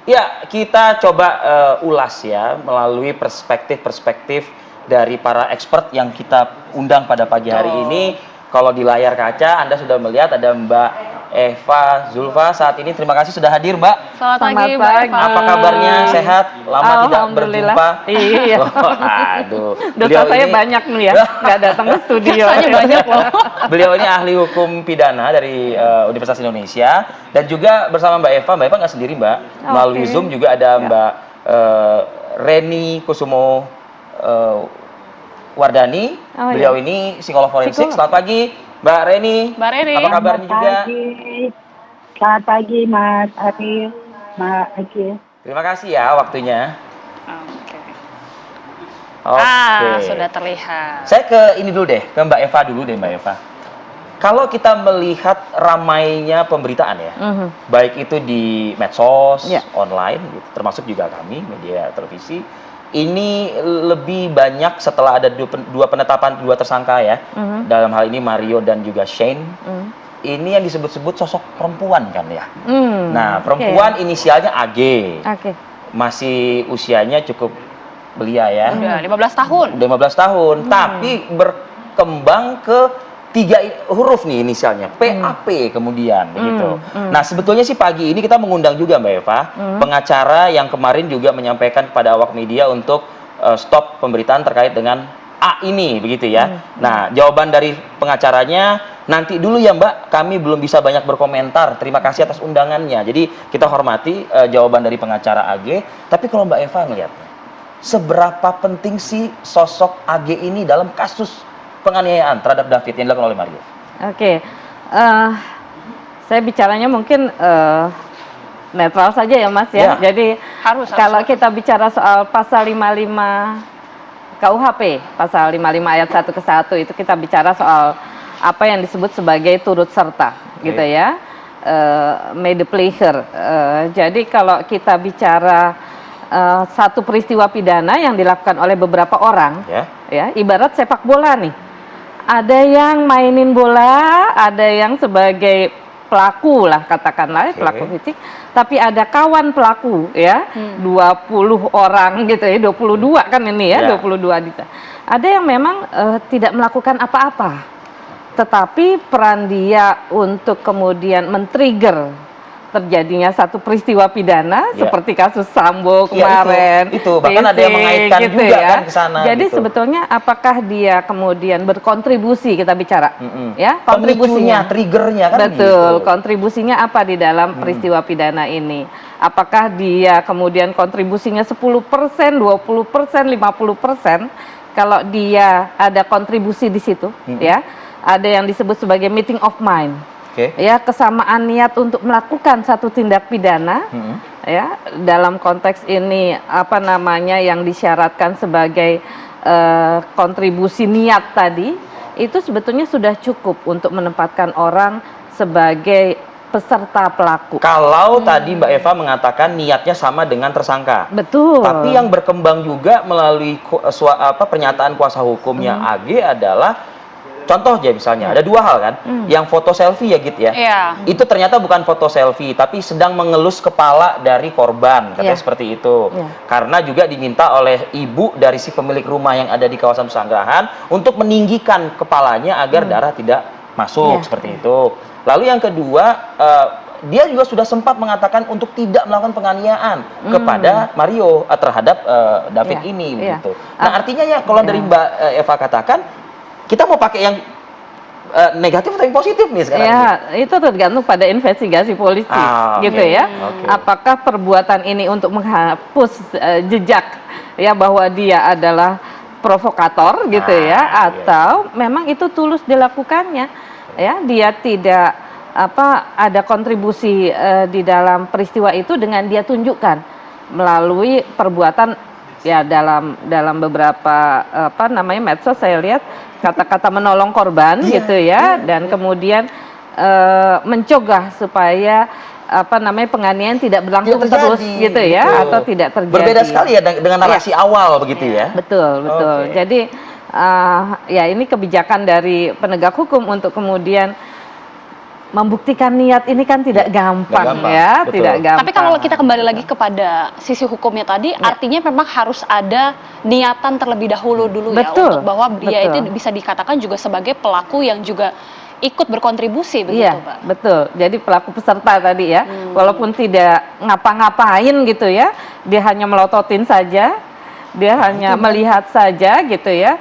Ya, kita coba ulas ya melalui perspektif-perspektif dari para expert yang kita undang pada pagi hari ini. Kalau di layar kaca Anda sudah melihat ada Mbak Eva Zulfa saat ini. Terima kasih sudah hadir, Mbak. Selamat pagi, Selamat Mbak pagi. Eva. Apa kabarnya? Sehat? Lama tidak Alhamdulillah. berjumpa. Iya. Oh, aduh. Dosa saya banyak nih ya, nggak datang ke studio. Dosanya banyak loh. Beliau ini ahli hukum pidana dari Universitas Indonesia dan juga bersama Mbak Eva. Mbak Eva nggak sendiri, Mbak. Melalui Oke. Zoom juga ada Mbak Reni Kusumo Wardani. Oh, Beliau iya. ini psikolog forensik. Psikolog. Selamat pagi, Mbak Reni. Mbak Reni. Apa kabarnya juga? Selamat pagi Mas Arif, Mbak Akil. Terima kasih ya waktunya. Oke. Oke. Sudah terlihat. Saya ke ini dulu deh, ke Mbak Eva dulu deh, Mbak Eva. Kalau kita melihat ramainya pemberitaan ya, baik itu di medsos, Ya. online, gitu, termasuk juga kami, media televisi, ini lebih banyak setelah ada dua penetapan dua tersangka ya, dalam hal ini Mario dan juga Shane. Ini yang disebut-sebut sosok perempuan kan ya. Nah, perempuan inisialnya AG, Oke. masih usianya cukup belia ya. Udah 15 tahun. Udah 15 tahun, tapi berkembang ke 3 huruf nih inisialnya, PAP kemudian begitu. Nah, sebetulnya sih pagi ini kita mengundang juga Mbak Eva, pengacara yang kemarin juga menyampaikan kepada awak media untuk stop pemberitaan terkait dengan A ini begitu ya. Nah, jawaban dari pengacaranya nanti dulu ya Mbak, kami belum bisa banyak berkomentar. Terima kasih atas undangannya. Jadi kita hormati jawaban dari pengacara AG. Tapi kalau Mbak Eva melihat, seberapa penting sih sosok AG ini dalam kasus penganiayaan terhadap David yang dilakukan oleh Mario? Oke. Saya bicaranya mungkin netral saja ya Mas ya. Ya. Jadi Harus. kalau kita bicara soal pasal 55 KUHP, pasal 55 ayat 1 ke 1 itu kita bicara soal apa yang disebut sebagai turut serta, gitu ya. Made pleasure. Jadi kalau kita bicara satu peristiwa pidana yang dilakukan oleh beberapa orang, ya, ibarat sepak bola nih. Ada yang mainin bola, ada yang sebagai pelaku lah katakanlah, pelaku fisik, tapi ada kawan pelaku ya, 20 orang gitu ya, 22 kan ini ya, 22 dita. Ada yang memang tidak melakukan apa-apa, tetapi peran dia untuk kemudian men-trigger terjadinya satu peristiwa pidana seperti kasus Sambo kemarin. Itu bahkan ada yang mengaitkan gitu juga ya. kan ke sana. Jadi gitu. sebetulnya apakah dia kemudian berkontribusi, kita bicara ya, Pemicunya, kontribusinya, triggernya kan betul, gitu. kontribusinya apa di dalam peristiwa pidana ini? Apakah dia kemudian kontribusinya 10%, 20%, 50%? Kalau dia ada kontribusi di situ, ya, ada yang disebut sebagai meeting of mind. Ya, kesamaan niat untuk melakukan satu tindak pidana, ya, dalam konteks ini apa namanya yang disyaratkan sebagai kontribusi niat tadi, itu sebetulnya sudah cukup untuk menempatkan orang sebagai peserta pelaku. Kalau tadi Mbak Eva mengatakan niatnya sama dengan tersangka. Betul. Tapi yang berkembang juga melalui pernyataan kuasa hukumnya AG adalah contoh aja misalnya, ada 2 hal kan, yang foto selfie ya gitu ya. Itu ternyata bukan foto selfie, tapi sedang mengelus kepala dari korban, katanya seperti itu. Karena juga diminta oleh ibu dari si pemilik rumah yang ada di kawasan Pesanggerahan untuk meninggikan kepalanya agar darah tidak masuk, seperti itu. Lalu yang kedua, dia juga sudah sempat mengatakan untuk tidak melakukan penganiayaan kepada Mario terhadap David ini, begitu. Nah artinya ya kalau dari Mbak Eva katakan, kita mau pakai yang negatif atau yang positif nih sekarang? Ya, itu tergantung pada investigasi polisi, gitu ya. Apakah perbuatan ini untuk menghapus jejak ya bahwa dia adalah provokator, gitu ya, atau memang itu tulus dilakukannya, ya, dia tidak ada kontribusi di dalam peristiwa itu dengan dia tunjukkan melalui perbuatan. Ya, dalam beberapa medsos saya lihat kata-kata menolong korban gitu ya, dan kemudian mencegah supaya penganiayaan tidak berlangsung terus gitu ya, atau tidak terjadi. Berbeda sekali ya dengan narasi awal begitu ya. Betul. Jadi ya ini kebijakan dari penegak hukum untuk kemudian membuktikan niat ini kan tidak gampang, gampang, ya, betul. tidak gampang. Tapi kalau kita kembali lagi kepada sisi hukumnya tadi, artinya memang harus ada niatan terlebih dahulu dulu ya, Betul, untuk bahwa dia betul. itu bisa dikatakan juga sebagai pelaku yang juga ikut berkontribusi begitu, Iya, Pak. betul. Jadi pelaku peserta tadi ya, walaupun tidak ngapa-ngapain gitu ya, dia hanya melototin saja, dia hanya melihat saja gitu ya.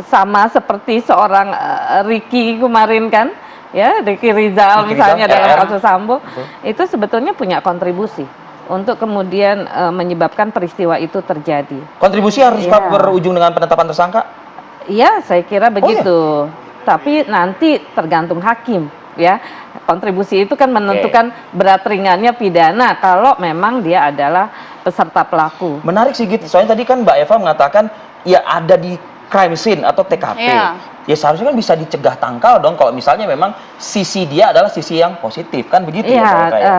Sama seperti seorang Ricky kemarin kan, ya Ricky Rizal Ricky misalnya Rizal, dalam RR. kasus Sambo, Betul. itu sebetulnya punya kontribusi untuk kemudian menyebabkan peristiwa itu terjadi. Kontribusi harus Iya. berujung dengan penetapan tersangka? Iya, saya kira iya? begitu. Tapi nanti tergantung hakim, ya. Kontribusi itu kan menentukan berat ringannya pidana kalau memang dia adalah peserta pelaku. Menarik sih gitu. Soalnya tadi kan Mbak Eva mengatakan ya ada di crime scene atau TKP. Iya. Ya seharusnya kan bisa dicegah tangkal dong kalau misalnya memang sisi dia adalah sisi yang positif kan begitu ya Iya, Mbak Eva ya?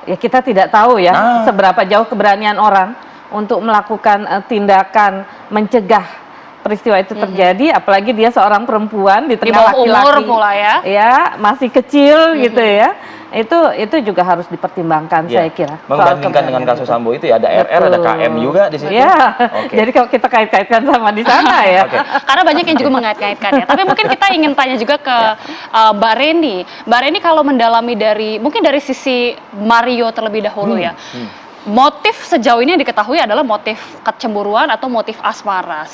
ya kita tidak tahu ya Nah. seberapa jauh keberanian orang untuk melakukan tindakan mencegah peristiwa itu terjadi, apalagi dia seorang perempuan di Di tengah bawah laki-laki, umur pula ya. ya masih kecil gitu ya. Itu juga harus dipertimbangkan Iya. saya kira. Membandingkan Soal dengan keberanian kasus itu. Sambo itu ya ada RR, ada Betul. KM juga di situ. Iya. Oke. Jadi kalau kita kait-kaitkan sama di sana ya. Oke. Karena banyak yang juga mengait-ngaitkan ya. Tapi mungkin kita ingin tanya juga ke Mbak Reni. Mbak Reni kalau mendalami mungkin dari sisi Mario terlebih dahulu ya. Motif sejauh ini yang diketahui adalah motif kecemburuan atau motif asmara.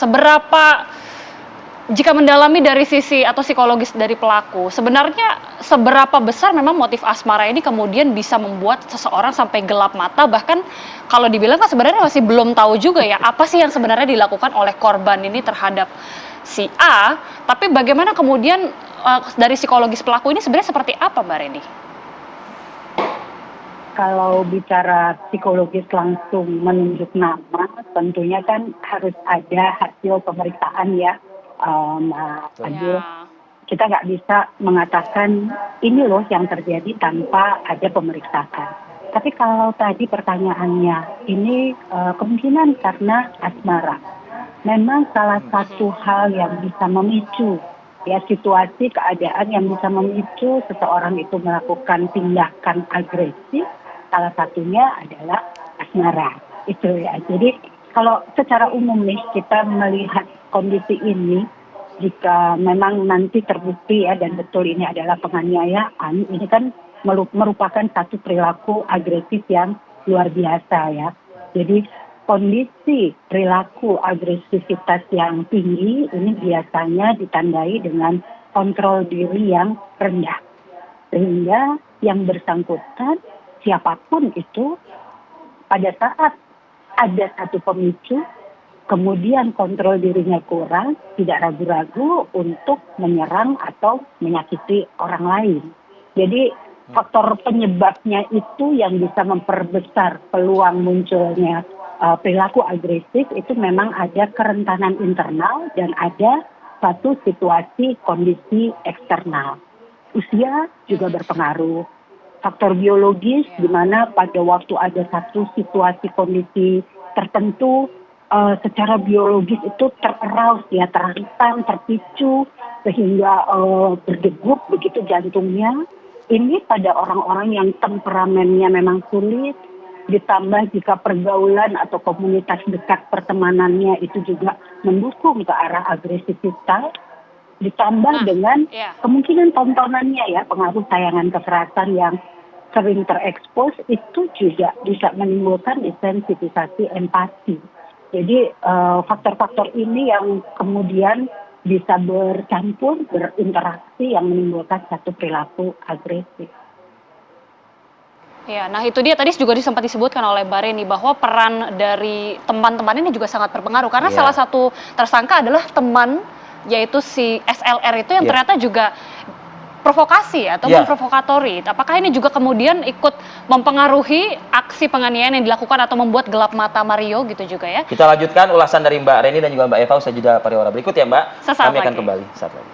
Jika mendalami dari sisi atau psikologis dari pelaku, sebenarnya seberapa besar memang motif asmara ini kemudian bisa membuat seseorang sampai gelap mata, bahkan kalau dibilang kan sebenarnya masih belum tahu juga ya apa sih yang sebenarnya dilakukan oleh korban ini terhadap si A, tapi bagaimana kemudian dari psikologis pelaku ini sebenarnya seperti apa, Mbak Reni? Kalau bicara psikologis langsung menunjuk nama, tentunya kan harus ada hasil pemeriksaan ya, Mas Adil. Ya. Kita nggak bisa mengatakan ini loh yang terjadi tanpa ada pemeriksaan. Tapi kalau tadi pertanyaannya, ini kemungkinan karena asmara. Memang salah satu hal yang bisa memicu ya situasi keadaan yang bisa memicu seseorang itu melakukan tindakan agresif, salah satunya adalah asmara. Itu ya. Jadi kalau secara umum nih kita melihat kondisi ini, jika memang nanti terbukti ya dan betul ini adalah penganiayaan, ini kan merupakan satu perilaku agresif yang luar biasa ya. Jadi kondisi perilaku agresivitas yang tinggi ini biasanya ditandai dengan kontrol diri yang rendah. Sehingga yang bersangkutan siapapun itu pada saat ada satu pemicu, kemudian kontrol dirinya kurang, tidak ragu-ragu untuk menyerang atau menyakiti orang lain. Jadi faktor penyebabnya itu yang bisa memperbesar peluang munculnya perilaku agresif itu memang ada kerentanan internal dan ada satu situasi kondisi eksternal. Usia juga berpengaruh. Faktor biologis di mana pada waktu ada satu situasi kondisi tertentu secara biologis itu terarouse ya, terangsang, terpicu sehingga berdegup begitu jantungnya. Ini pada orang-orang yang temperamennya memang sulit, ditambah jika pergaulan atau komunitas dekat pertemanannya itu juga mendukung ke arah agresivitas, ditambah dengan kemungkinan tontonannya ya, pengaruh tayangan kekerasan yang sering terekspos itu juga bisa menimbulkan desensitisasi empati. Jadi faktor-faktor ini yang kemudian bisa bercampur, berinteraksi yang menimbulkan satu perilaku agresif. Ya, nah itu dia tadi juga sempat disebutkan oleh Mbak Reni bahwa peran dari teman-teman ini juga sangat berpengaruh karena salah satu tersangka adalah teman, yaitu si SLR itu yang ternyata juga provokasi atau memprovokatori. Apakah ini juga kemudian ikut mempengaruhi aksi penganiayaan yang dilakukan atau membuat gelap mata Mario gitu juga ya? Kita lanjutkan ulasan dari Mbak Reni dan juga Mbak Eva usai jeda pariwara berikut ya Mbak. Sesaat Kami akan lagi. kembali saat lagi.